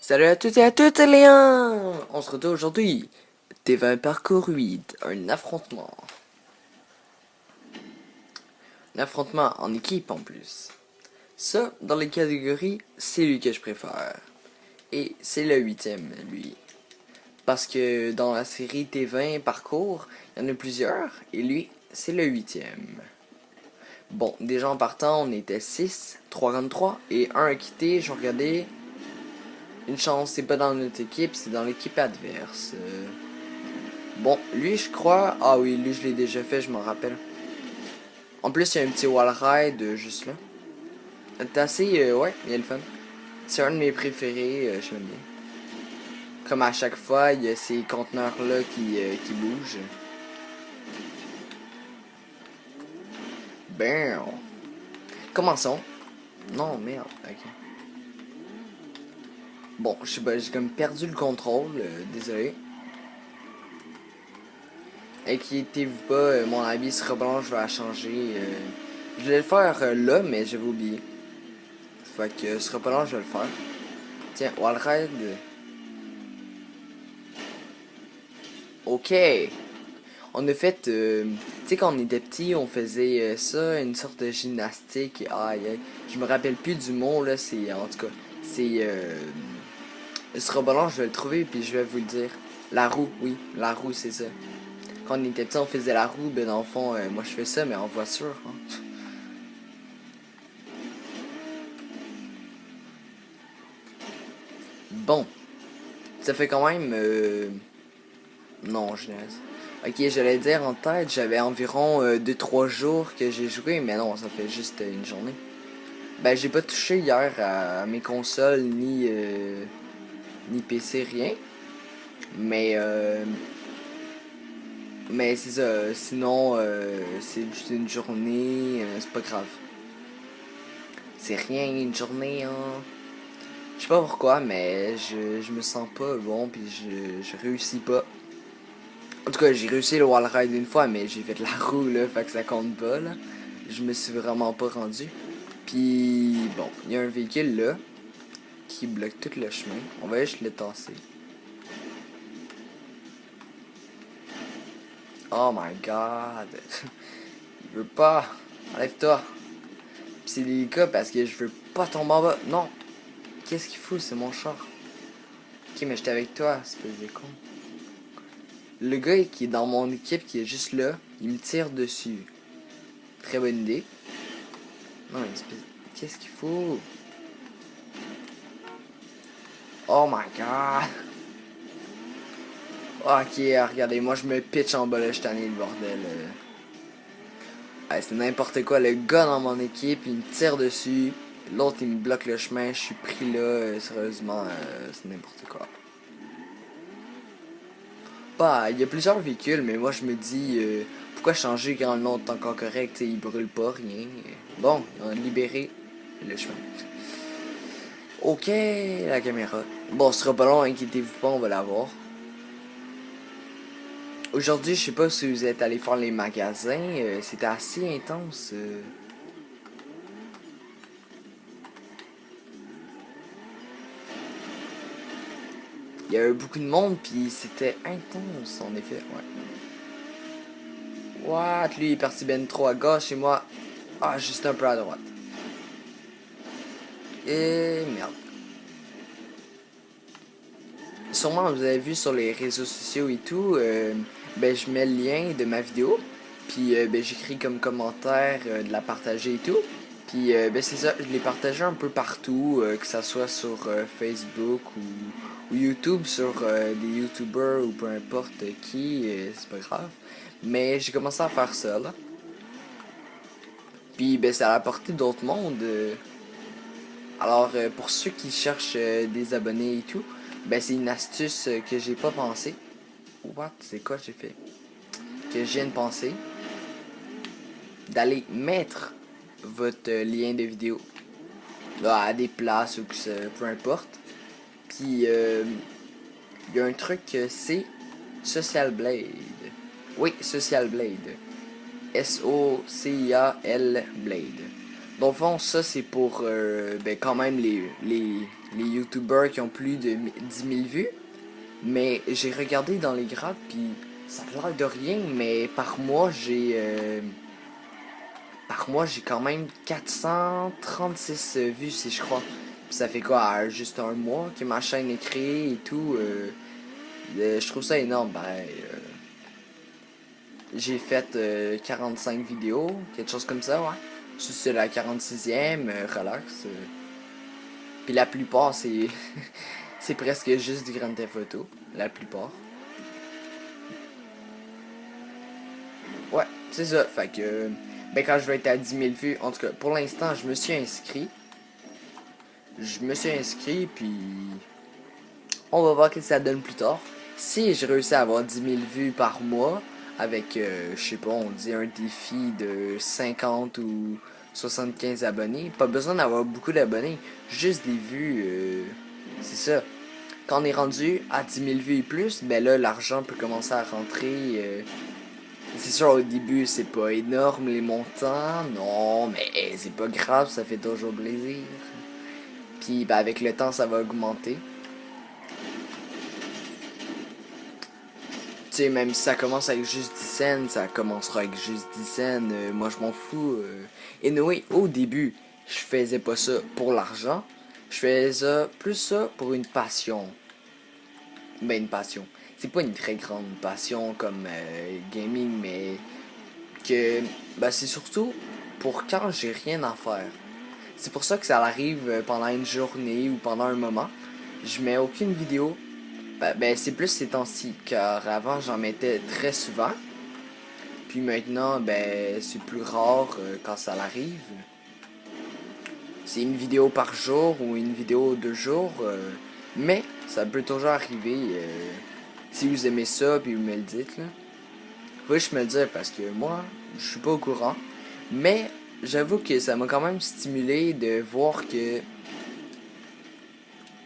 Salut à toutes et à toutes les liens. On se retrouve aujourd'hui. T20 Parcours 8, un affrontement. Un affrontement en équipe en plus. Ça, dans les catégories, c'est lui que je préfère. Et c'est le 8ème, lui. Parce que dans la série T20 Parcours, il y en a plusieurs. Et lui, c'est le 8ème. Bon, déjà en partant, on était 6, 3 contre 3. Et un a quitté, je regardais. Une chance, c'est pas dans notre équipe, c'est dans l'équipe adverse. Bon, lui, je crois. Ah oui, lui, je l'ai déjà fait, je m'en rappelle. En plus, il y a un petit wall ride juste là. C'est assez. Ouais, il y a le fun. C'est un de mes préférés, je m'aime bien. Comme à chaque fois, il y a ces conteneurs-là qui bougent. Bam! Commençons. Non, merde, ok. Bon, je sais pas, j'ai comme perdu le contrôle, désolé. Inquiétez-vous pas, mon habit sera blanc, je vais la changer. Je vais le faire là, mais j'avais oublié. Fait que ce sera pas long, je vais le faire. Tiens, wall ride. Ok. On a fait, tu sais, quand on était petit, on faisait ça, une sorte de gymnastique. Aïe, aïe. Je me rappelle plus du mot, là. C'est, en tout cas, c'est. Ce sera pas long, je vais le trouver, puis je vais vous le dire. La roue, oui, la roue, c'est ça. Quand on était petit, on faisait la roue, ben dans le fond, moi je fais ça, mais en voiture. Hein. Bon, ça fait quand même. Non, je laisse. Ok, j'allais dire en tête, j'avais environ 2-3 jours que j'ai joué, mais non, ça fait juste une journée. Ben, j'ai pas touché hier à mes consoles, ni PC, rien. Mais, mais c'est ça. Sinon, c'est juste une journée, c'est pas grave. C'est rien, une journée, hein. Je sais pas pourquoi, mais je me sens pas bon, puis je réussis pas. En tout cas, j'ai réussi le wall ride une fois, mais j'ai fait la roue, là, fait que ça compte pas, là. Je me suis vraiment pas rendu. Puis, bon, il y a un véhicule là, qui bloque tout le chemin. On va juste le tasser. Oh my god. Il veut pas. Enlève-toi. Puis c'est délicat parce que je veux pas tomber en bas. Non. Qu'est-ce qu'il fout? C'est mon char. Ok, mais j'étais avec toi, espèce de con. Le gars qui est dans mon équipe, qui est juste là, il me tire dessus. Très bonne idée. Non, espèce... Qu'est-ce qu'il fout? Oh my god. Ok, regardez, moi je me pitch en bas là, je t'en ai le bordel. C'est n'importe quoi, le gars dans mon équipe, il me tire dessus. L'autre il me bloque le chemin, je suis pris là, sérieusement, c'est n'importe quoi. Bah, il y a plusieurs véhicules, mais moi je me dis, pourquoi changer quand le nom est encore correct, il brûle pas, rien. Bon, on a libéré le chemin. Ok, la caméra. Bon, ce sera pas long, inquiétez-vous pas, on va l'avoir. Aujourd'hui, je sais pas si vous êtes allé faire les magasins, c'était assez intense. Il y avait beaucoup de monde, puis c'était intense, en effet, ouais. What? Lui, il est parti ben trop à gauche et moi, juste un peu à droite. Et merde. Sûrement, vous avez vu sur les réseaux sociaux et tout, ben je mets le lien de ma vidéo, puis ben j'écris comme commentaire de la partager et tout. Puis ben c'est ça, je l'ai partagé un peu partout, que ça soit sur Facebook ou YouTube, sur des YouTubers ou peu importe qui, c'est pas grave. Mais j'ai commencé à faire ça là. Puis ben ça a apporté d'autres mondes. Alors pour ceux qui cherchent des abonnés et tout, ben c'est une astuce que j'ai pas pensé. What? C'est quoi j'ai fait? Que je viens de penser. D'aller mettre votre lien de vidéo là, à des places ou que ça, peu importe. Puis il y a un truc c'est Social Blade. Oui, Social Blade. S-O-C-I-A-L Blade. Dans le fond, ça c'est pour ben, quand même les YouTubers qui ont plus de 10 000 vues. Mais j'ai regardé dans les graphes, puis ça a l'air de rien, mais par mois j'ai quand même 436 vues, si je crois. Puis ça fait quoi, juste un mois que ma chaîne est créée et tout. Je trouve ça énorme. J'ai fait 45 vidéos, quelque chose comme ça, ouais. C'est la 46e, relax. Puis la plupart, c'est c'est presque juste du Grand Theft Auto. La plupart. Ouais, c'est ça. Fait que, ben quand je vais être à 10 000 vues, en tout cas, pour l'instant, je me suis inscrit. Puis on va voir ce que ça donne plus tard. Si je réussis à avoir 10 000 vues par mois, avec, je sais pas, on dit un défi de 50 ou 75 abonnés, pas besoin d'avoir beaucoup d'abonnés, juste des vues, c'est ça. Quand on est rendu à 10 000 vues et plus, ben là, l'argent peut commencer à rentrer. C'est sûr, au début, c'est pas énorme les montants, non, mais c'est pas grave, ça fait toujours plaisir. Puis, ben, avec le temps, ça va augmenter. Tu sais, même si ça commence avec juste 10 cents, ça commencera avec juste 10 cents. Moi, je m'en fous. Et Noé, au début, je faisais pas ça pour l'argent. Je faisais plus ça pour une passion. Ben, une passion. C'est pas une très grande passion comme gaming, mais que ben, c'est surtout pour quand j'ai rien à faire. C'est pour ça que ça arrive pendant une journée ou pendant un moment. Je mets aucune vidéo. Ben, c'est plus ces temps-ci, car avant j'en mettais très souvent. Puis maintenant, ben c'est plus rare quand ça arrive. C'est une vidéo par jour ou une vidéo 2 jours. Mais ça peut toujours arriver. Si vous aimez ça, puis vous me le dites, là. Faut juste me le dire parce que moi, je suis pas au courant. Mais j'avoue que ça m'a quand même stimulé de voir que.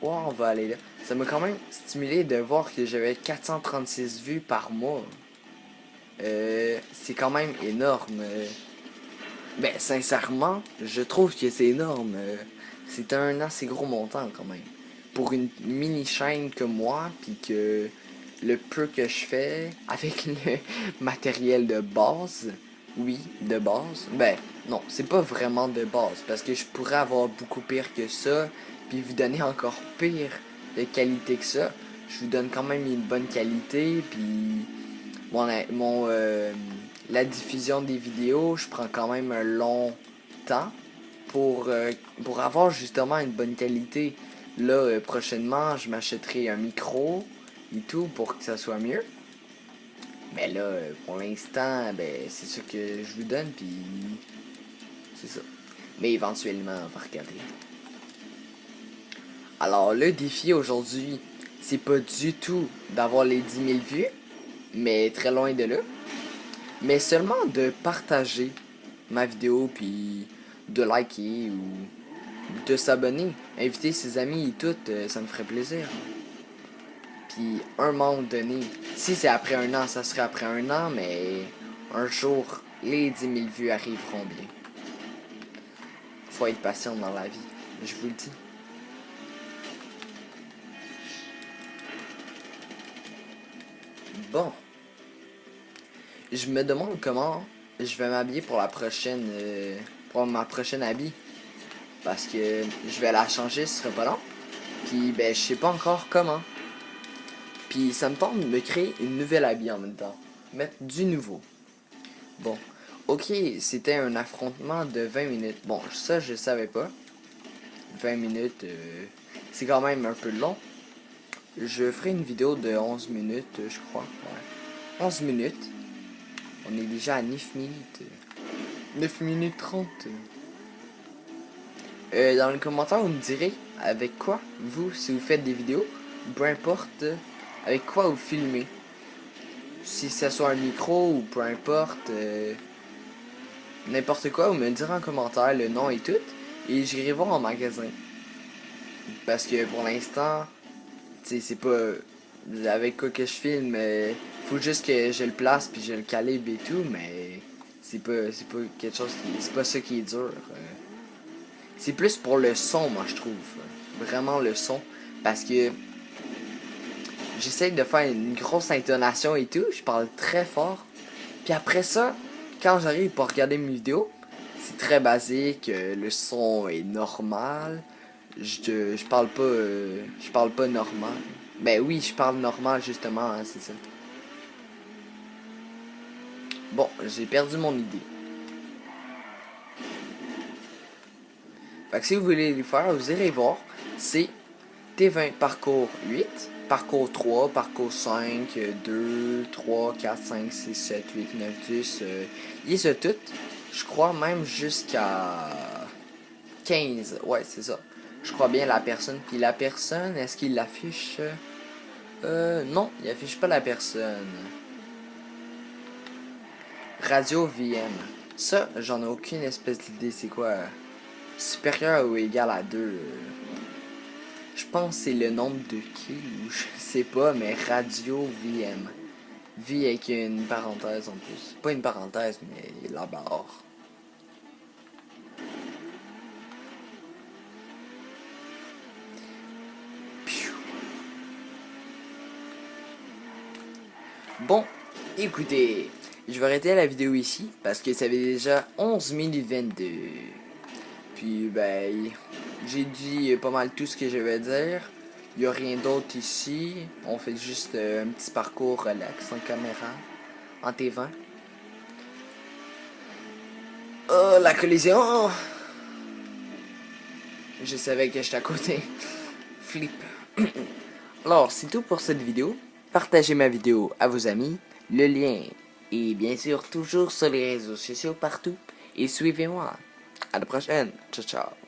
Oh, on va aller là. Ça m'a quand même stimulé de voir que j'avais 436 vues par mois. C'est quand même énorme. Ben, sincèrement, je trouve que c'est énorme. C'est un assez gros montant quand même. Pour une mini chaîne comme moi, puis que le peu que je fais avec le matériel de base, oui, de base. Ben, non, c'est pas vraiment de base, parce que je pourrais avoir beaucoup pire que ça, puis vous donner encore pire de qualité que ça. Je vous donne quand même une bonne qualité, puis la diffusion des vidéos, je prends quand même un long temps pour avoir justement une bonne qualité. Là, prochainement, je m'achèterai un micro et tout pour que ça soit mieux. Mais là, pour l'instant, ben, c'est ça que je vous donne, puis c'est ça. Mais éventuellement, on va regarder. Alors, le défi aujourd'hui, c'est pas du tout d'avoir les 10 000 vues, mais très loin de là. Mais seulement de partager ma vidéo, puis de liker ou de s'abonner. Inviter ses amis et tout, ça me ferait plaisir. Puis un moment donné, si c'est après un an, ça serait après un an, mais un jour, les 10 000 vues arriveront bien. Faut être patient dans la vie, je vous le dis. Bon. Je me demande comment je vais m'habiller pour la prochaine pour ma prochaine habit. Parce que je vais la changer, ce sera pas long. Puis ben je sais pas encore comment. Puis ça me tente de me créer une nouvelle habit en même temps. Mettre du nouveau. Bon. Ok, c'était un affrontement de 20 minutes. Bon, ça je savais pas. 20 minutes, c'est quand même un peu long. Je ferai une vidéo de 11 minutes, je crois. Ouais. 11 minutes. On est déjà à 9 minutes. 9 minutes 30. Dans les commentaires, vous me direz avec quoi, vous, si vous faites des vidéos, peu importe, avec quoi vous filmez. Si ça soit un micro ou peu importe, n'importe quoi, vous me le direz en commentaire, le nom et tout. Et j'irai voir en magasin. Parce que pour l'instant, tu sais, c'est pas avec quoi que je filme. Faut juste que je le place puis je le calibre et tout, mais c'est pas quelque chose qui. C'est pas ça qui est dur. C'est plus pour le son, moi, je trouve. Vraiment le son. Parce que j'essaie de faire une grosse intonation et tout. Je parle très fort. Puis après ça, quand j'arrive pour regarder mes vidéos, c'est très basique. Le son est normal. Je parle pas normal. Ben oui, je parle normal justement, hein, c'est ça. Bon, j'ai perdu mon idée. Fait que si vous voulez les faire, vous irez voir. C'est T20 parcours 8, parcours 3, parcours 5, 2, 3, 4, 5, 6, 7, 8, 9, 10. Il y a tout. Je crois même jusqu'à 15. Ouais, c'est ça. Je crois bien la personne. Puis la personne, est-ce qu'il l'affiche? Non, il affiche pas la personne. Radio VM. Ça, j'en ai aucune espèce d'idée. C'est quoi? Supérieur ou égal à 2. Je pense que c'est le nombre de kills ou je sais pas, mais radio VM. V avec une parenthèse en plus. Pas une parenthèse, mais la barre. Bon, écoutez, je vais arrêter la vidéo ici parce que ça fait déjà 11 minutes 22. Puis, ben, j'ai dit pas mal tout ce que je vais dire. Il n'y a rien d'autre ici. On fait juste un petit parcours relax en caméra, en T20. Oh, la collision! Je savais que j'étais à côté. Flip. Alors, c'est tout pour cette vidéo. Partagez ma vidéo à vos amis. Le lien est bien sûr toujours sur les réseaux sociaux partout. Et suivez-moi. À la prochaine. Ciao, ciao.